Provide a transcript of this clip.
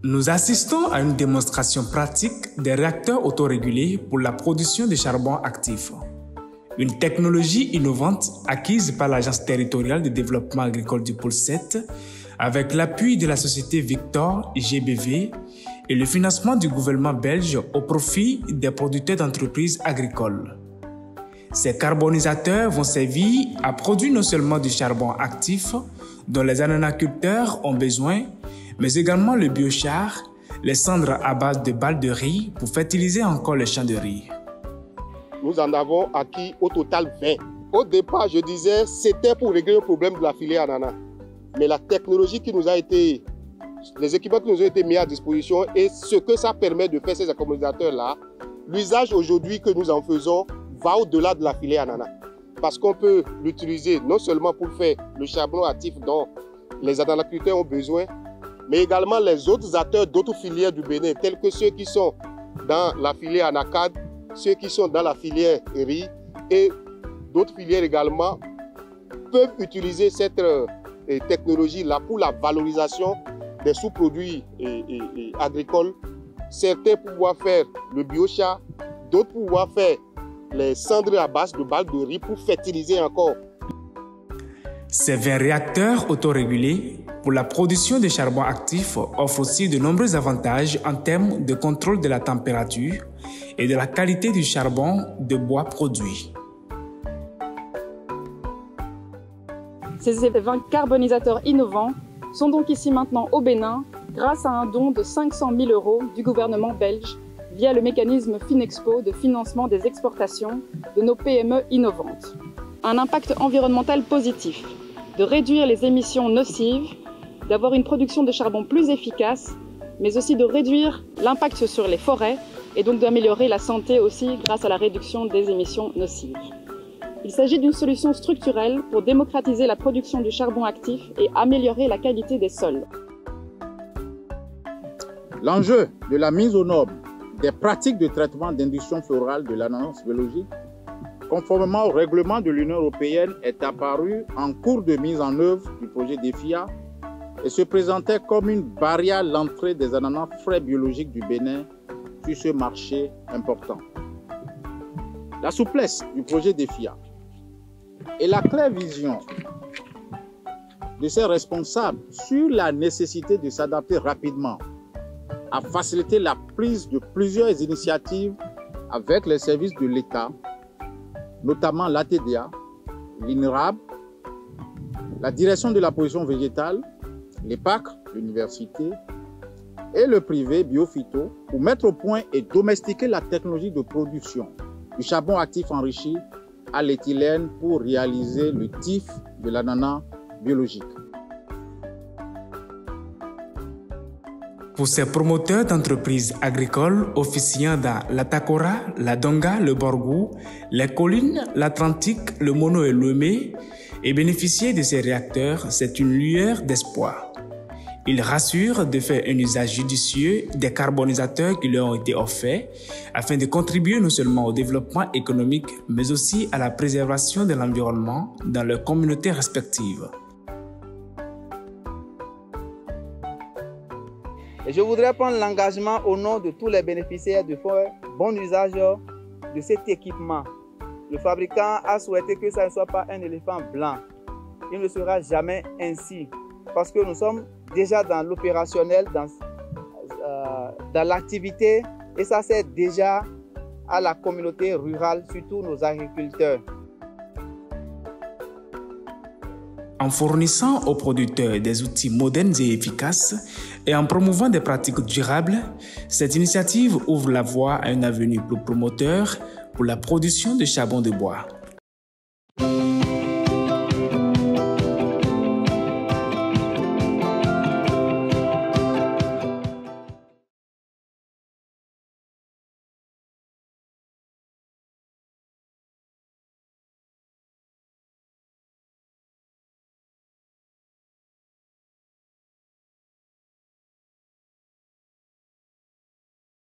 Nous assistons à une démonstration pratique des réacteurs autorégulés pour la production de charbon actif. Une technologie innovante acquise par l'Agence territoriale de développement agricole du Pôle 7 avec l'appui de la société Victor GBV et le financement du gouvernement belge au profit des producteurs d'entreprises agricoles. Ces carbonisateurs vont servir à produire non seulement du charbon actif dont les ananaculteurs ont besoin, mais également le biochar, les cendres à base de balles de riz pour fertiliser encore les champs de riz. Nous en avons acquis au total 20. Au départ, je disais, c'était pour régler le problème de la filière ananas. Mais la technologie qui nous a été, les équipements qui nous ont été mis à disposition et ce que ça permet de faire ces carbonisateurs-là, l'usage aujourd'hui que nous en faisons va au-delà de la filière ananas. Parce qu'on peut l'utiliser non seulement pour faire le charbon actif dont les ananaculteurs ont besoin, mais également les autres acteurs d'autres filières du Bénin, tels que ceux qui sont dans la filière anacade, ceux qui sont dans la filière riz et d'autres filières également peuvent utiliser cette technologie-là pour la valorisation des sous-produits agricoles. Certains pouvoir faire le biochar, d'autres pouvoir faire les cendres à base de balles de riz pour fertiliser encore. Ces 20 réacteurs autorégulés pour la production de charbon actif offrent aussi de nombreux avantages en termes de contrôle de la température et de la qualité du charbon de bois produit. Ces 20 carbonisateurs innovants sont donc ici maintenant au Bénin grâce à un don de 500 000 € du gouvernement belge via le mécanisme Finexpo de financement des exportations de nos PME innovantes. Un impact environnemental positif, de réduire les émissions nocives, d'avoir une production de charbon plus efficace, mais aussi de réduire l'impact sur les forêts et donc d'améliorer la santé aussi grâce à la réduction des émissions nocives. Il s'agit d'une solution structurelle pour démocratiser la production du charbon actif et améliorer la qualité des sols. L'enjeu de la mise aux normes des pratiques de traitement d'induction florale de l'ananas biologique, conformément au règlement de l'Union européenne, est apparu en cours de mise en œuvre du projet DEFIA et se présentait comme une barrière à l'entrée des ananas frais biologiques du Bénin sur ce marché important. La souplesse du projet DEFIA et la claire vision de ses responsables sur la nécessité de s'adapter rapidement a facilité la prise de plusieurs initiatives avec les services de l'État, notamment l'ATDA, l'INRAB, la direction de la production végétale, l'EPAC, l'université et le privé Biophyto pour mettre au point et domestiquer la technologie de production du charbon actif enrichi à l'éthylène pour réaliser le TIF de l'ananas biologique. Pour ces promoteurs d'entreprises agricoles officiant dans la Takora, la Donga, le Borgou, les collines, l'Atlantique, le Mono et l'Ouémé, et bénéficier de ces réacteurs, c'est une lueur d'espoir. Ils rassurent de faire un usage judicieux des carbonisateurs qui leur ont été offerts afin de contribuer non seulement au développement économique, mais aussi à la préservation de l'environnement dans leurs communautés respectives. Et je voudrais prendre l'engagement au nom de tous les bénéficiaires de faire bon usage de cet équipement. Le fabricant a souhaité que ça ne soit pas un éléphant blanc. Il ne sera jamais ainsi parce que nous sommes déjà dans l'opérationnel, dans l'activité et ça sert déjà à la communauté rurale, surtout nos agriculteurs. En fournissant aux producteurs des outils modernes et efficaces et en promouvant des pratiques durables, cette initiative ouvre la voie à un avenir plus promoteur pour la production de charbon de bois.